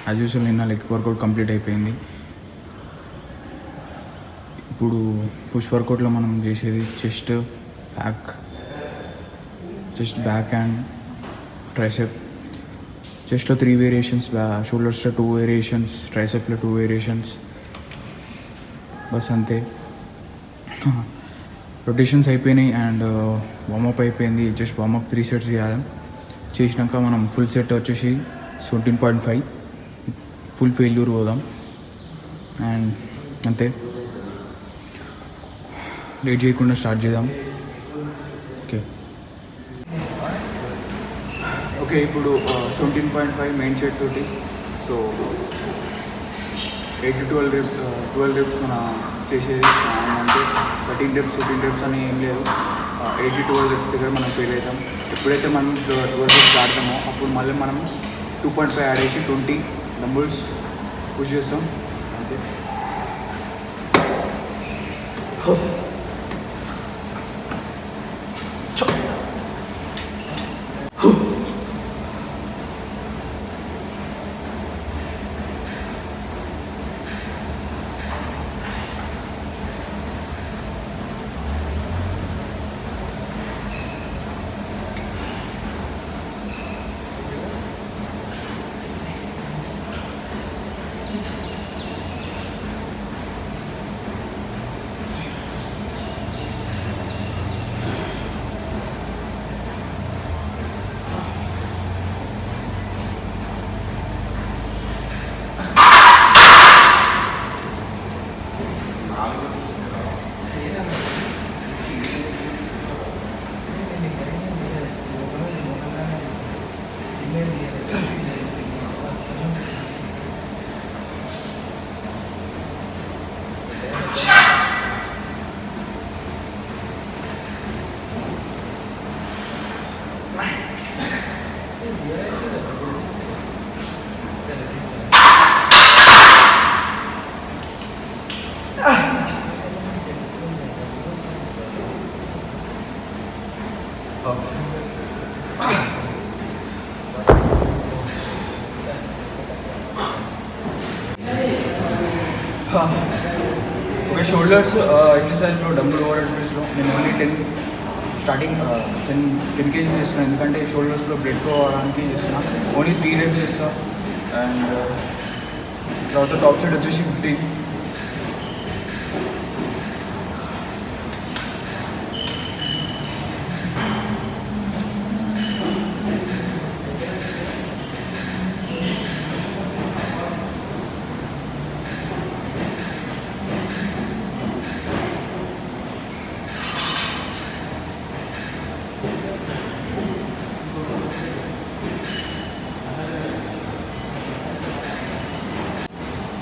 As usual నిన్న leg workout complete అయిపోయింది. ఇప్పుడు పుష్ వర్కౌట్లో మనం చేసేది చెస్ట్ బ్యాక్ అండ్ ట్రైసెప్. చెస్ట్లో 3 వేరియేషన్స్, షోల్డర్స్లో 2 వేరియేషన్స్, ట్రైసెప్లో 2 వేరియేషన్స్. బస్ అంతే. రొటేషన్స్ అయిపోయినాయి అండ్ వార్మప్ అయిపోయింది. జస్ట్ వార్మప్ 3 సెట్స్ చేసినాక మనం ఫుల్ సెట్ వచ్చేసి 17.5 ఫుల్ ఫెయిల్యూర్ పోదాం. అండ్ అంతే, లేట్ చేయకుండా స్టార్ట్ చేద్దాం. ఓకే ఇప్పుడు 17.5 మెయిన్ సెట్ తోటి. సో 8 to 12 reps మన చేసేది. అంటే 13 reps 14 reps అని ఏం లేదు. 8 to 12 reps దగ్గర మనం ఫెయిల్ అవుతాం. ఎప్పుడైతే మనం 12 reps ఆడతామో అప్పుడు మళ్ళీ మనం 2.5 యాడ్ చేసి 20 డంబుల్స్ పుష్ చేస్తాం. అంతే. ఓకే, షోల్డర్స్ ఎక్సర్సైజ్లో డంబుల్ ఓవర్ హెడ్లో నేను ఓన్లీ 10 kgs చేస్తున్నాను. ఎందుకంటే షోల్డర్స్లో బ్లడ్ ఫ్లో అవడానికి చేస్తున్నాను. ఓన్లీ 3 reps చేస్తాను. అండ్ తర్వాత టాప్ సైడ్ వచ్చేసి 15.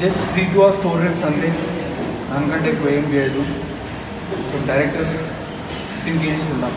జస్ట్ 3 to 4 reps అంతే, దానికంటే ఎక్కువ ఏం చేయదు. సో డైరెక్ట్ 15 kgs వెళ్దాం.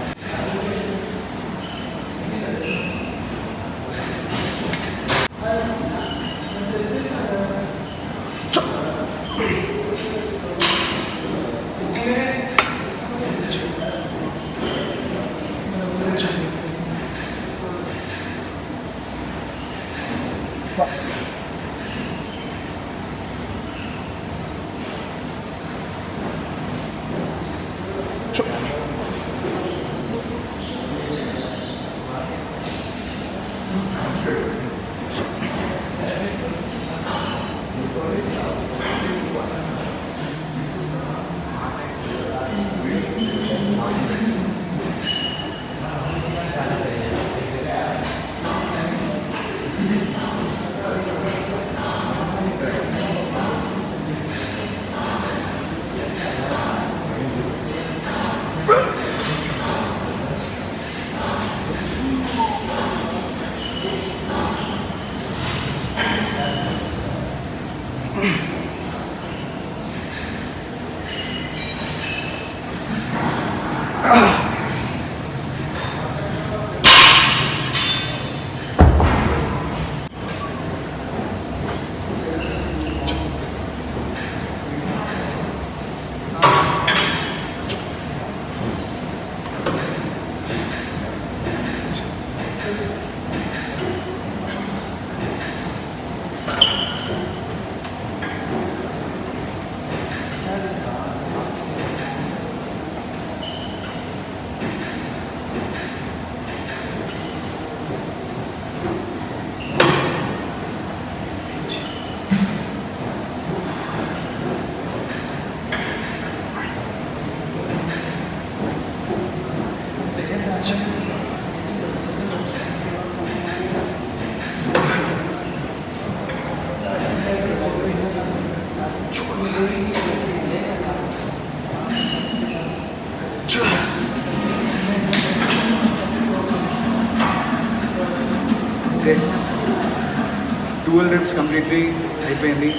12 reps కంప్లీట్లీ అయిపోయింది.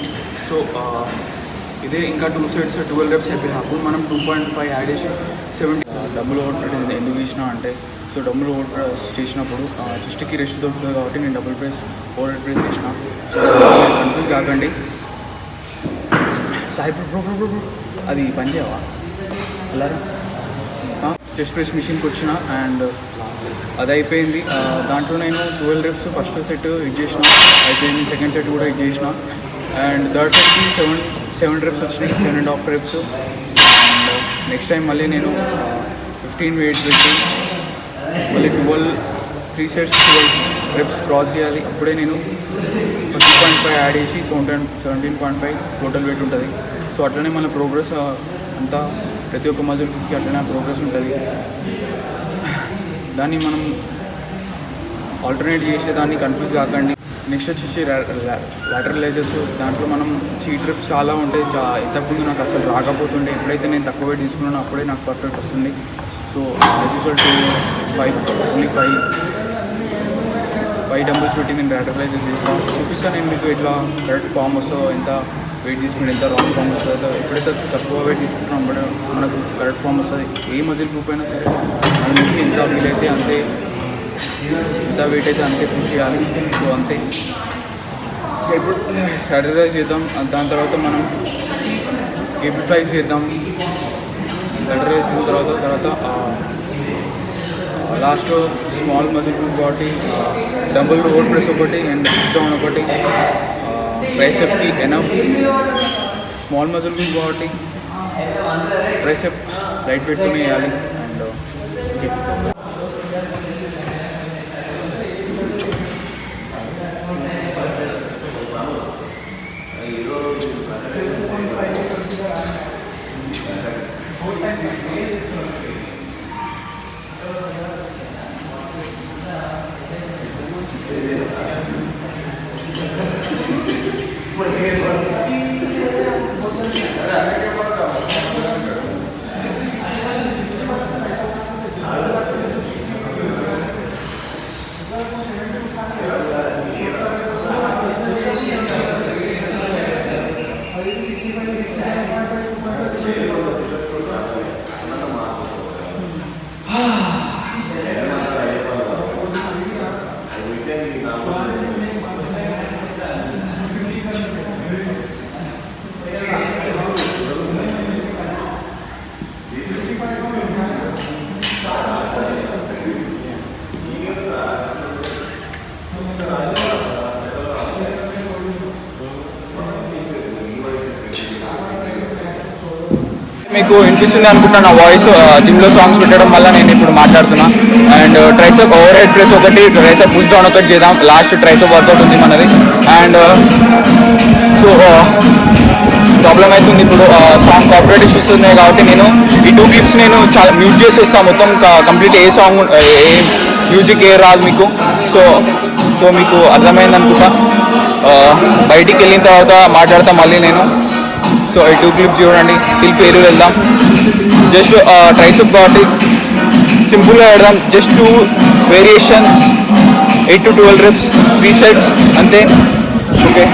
సో ఇదే ఇంకా 2 sets 12 reps అయిపోయింది. అప్పుడు మనం 2.5 యాడ్ చేసి 70 డబుల్ ఓవర్ ప్రెస్ ఎందుకు చేసినా అంటే, సో డబుల్ ఓవర్ ప్రెస్ చేసినప్పుడు చెస్ట్కి రెస్ట్ దొరుకుతుంది కాబట్టి నేను double press over head press చేసిన. సో కన్ఫ్యూజ్ కాకండి. సాయి అది పని చేయవా అలా చెస్ట్ ప్రెస్ మిషన్కి వచ్చిన అండ్ అది అయిపోయింది. దాంట్లో నేను 12 reps ఫస్ట్ సెట్ ఇది చేసిన అయిపోయింది. సెకండ్ సెట్ కూడా ఇది చేసిన అండ్ థర్డ్ సెట్కి 7 reps వచ్చినాయి, 7.5 reps. అండ్ నెక్స్ట్ టైం మళ్ళీ నేను 15 వెయిట్ పెట్టి మళ్ళీ 3 sets 12 reps క్రాస్ చేయాలి. అప్పుడే నేను 2.5 యాడ్ చేసి 17.5 టోటల్ వెయిట్ ఉంటుంది. సో అట్లనే మన ప్రోగ్రెస్ అంతా ప్రతి ఒక్క మజిల్కి అట్లనే ప్రోగ్రెస్ ఉంటుంది. దాన్ని మనం ఆల్టర్నేట్ చేసేదాన్ని కన్ఫ్యూజ్ కాకండి. నెక్స్ట్ వచ్చేసి లాటరల్ రైజెస్. దాంట్లో మనం చీట్ ట్రిప్స్ చాలా ఉంటాయి. ఇంతకుముందు నాకు అసలు రాకపోతుండే. ఎప్పుడైతే నేను తక్కువ వెయిట్ తీసుకున్నానో అప్పుడే నాకు పర్ఫెక్ట్ వస్తుంది. సో యాజ్ యూజువల్ 5 డంబుల్స్ పెట్టి నేను లాటరల్ రైజెస్ చేస్తాను. చూపిస్తాను నేను మీకు ఎట్లా కరెక్ట్ ఫామ్ వస్తుందో, ఎంత వెయిట్ తీసుకుంటే ఎంత రాంగ్ ఫామ్ వస్తుందో. ఎప్పుడైతే తక్కువ వెయిట్ తీసుకుంటున్నాం అప్పుడే మనకు కరెక్ట్ ఫామ్ వస్తుంది. ఏ మజిల్ గ్రూప్ అయినా సరే మన నుంచి ఎంత వీలైతే అంతే, ఎంత వెయిట్ అయితే అంతే పుష్ చేయాలి. సో అంతే. ఇప్పుడు లాటరల్ చేద్దాం. దాని తర్వాత మనం కేబుల్ ఫ్లైస్ చేద్దాం. లాటరల్ చేసిన తర్వాత లాస్ట్లో స్మాల్ మజిల్ గ్రూప్ ఒకటి, డంబుల్ ఓవర్ ప్రెస్ ఒకటి అండ్ పుష్ డౌన్ ఒకటి, ట్రైసెప్కి ఎనఫ్ స్మాల్ మజిల్ గ్రూప్ ఒకటి, ట్రైసెప్ లైట్ వెయిట్తోనే వేయాలి. అండ్ ఓకే మీకు వినిపిస్తుంది అనుకుంటా నా వాయిస్. జిమ్లో సాంగ్స్ పెట్టడం వల్ల నేను ఇప్పుడు మాట్లాడుతున్నా. And tricep over head press ఒకటి, ట్రైసెప్ పుష్ డౌన్ ఒకటి చేద్దాం. లాస్ట్ ట్రైసెప్ వర్కౌట్ ఉంది మనది. అండ్ సో ప్రాబ్లం అవుతుంది ఇప్పుడు, సాంగ్ కాపరేట్ ఇష్యూస్ ఉన్నాయి కాబట్టి నేను ఈ 2 క్లిప్స్ నేను చాలా మ్యూట్ చేసేస్తాను. మొత్తం కంప్లీట్ ఏ సాంగ్ ఏ మ్యూజిక్ ఏ రాదు మీకు. సో మీకు అర్థమైంది అనుకుంటా. బయటికి వెళ్ళిన తర్వాత మాట్లాడతా మళ్ళీ నేను. సో ఈ 2 క్లిప్స్ చూడండి. టిల్ ఫెయిల్యూర్ వెళ్దాం. జస్ట్ ట్రైసెప్ కాబట్టి సింపుల్గా పెడదాం. Just 2 variations, 8 to 12 reps, 3 sets అంతే. ఓకే.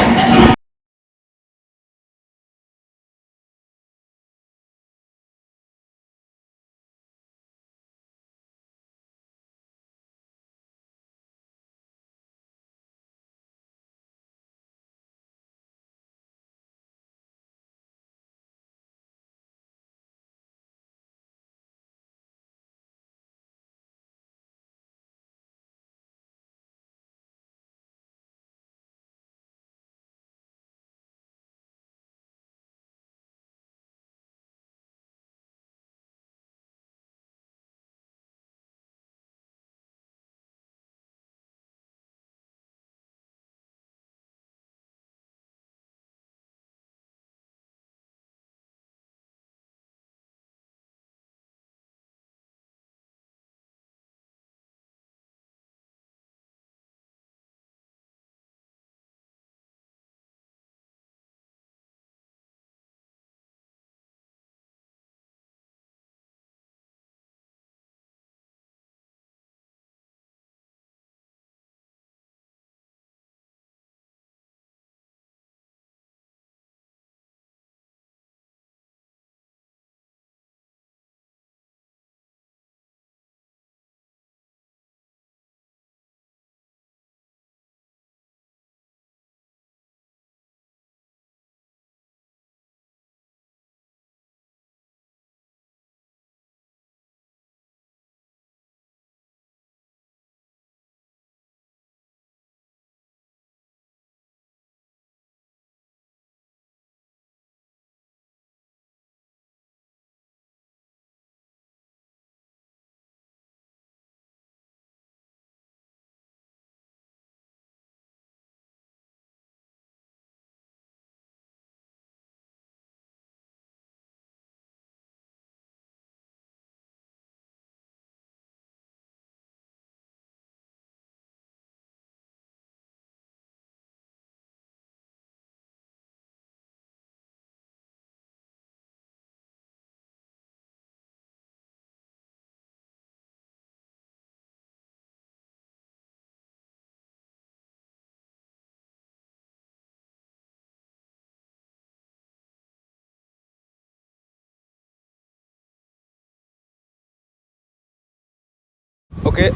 ఓకే,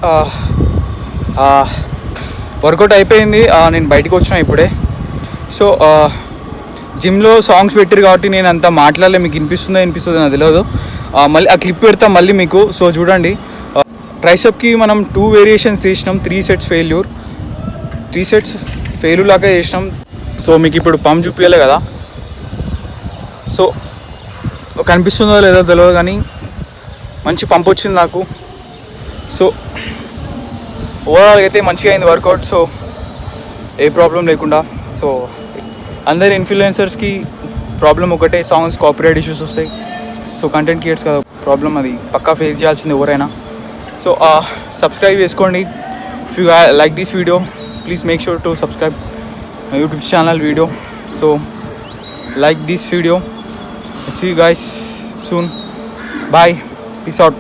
వర్కౌట్ అయిపోయింది. నేను బయటకు వచ్చిన ఇప్పుడే. సో జిమ్లో సాంగ్స్ పెట్టారు కాబట్టి నేను అంత మాట్లాడలే. మీకు వినిపిస్తుందో నాకు తెలియదు. మళ్ళీ ఆ క్లిప్ పెడతా మళ్ళీ మీకు. సో చూడండి, ట్రైసెప్కి మనం 2 వేరియేషన్స్ చేసినాం. 3 సెట్స్ ఫెయిల్యూర్ లాగా చేసినాం. సో మీకు ఇప్పుడు పంప్ చూపించలే కదా, సో కనిపిస్తుందో లేదో తెలియదు కానీ మంచి పంప్ వచ్చింది నాకు. సో ఓవరాల్ అయితే మంచిగా అయింది వర్కౌట్. సో ఏ ప్రాబ్లం లేకుండా. సో అందరి ఇన్ఫ్లుయెన్సర్స్కి ప్రాబ్లం ఒకటే, సాంగ్స్ కాపీరైట్ ఇష్యూస్ వస్తాయి. సో కంటెంట్ క్రియేటర్స్ కదా ప్రాబ్లం, అది పక్కా ఫేస్ చేయాల్సింది ఎవరైనా. సో సబ్స్క్రైబ్ చేసుకోండి. If you like this video please make sure to subscribe my YouTube channel video. So like this video. See you guys soon. Bye. Peace out.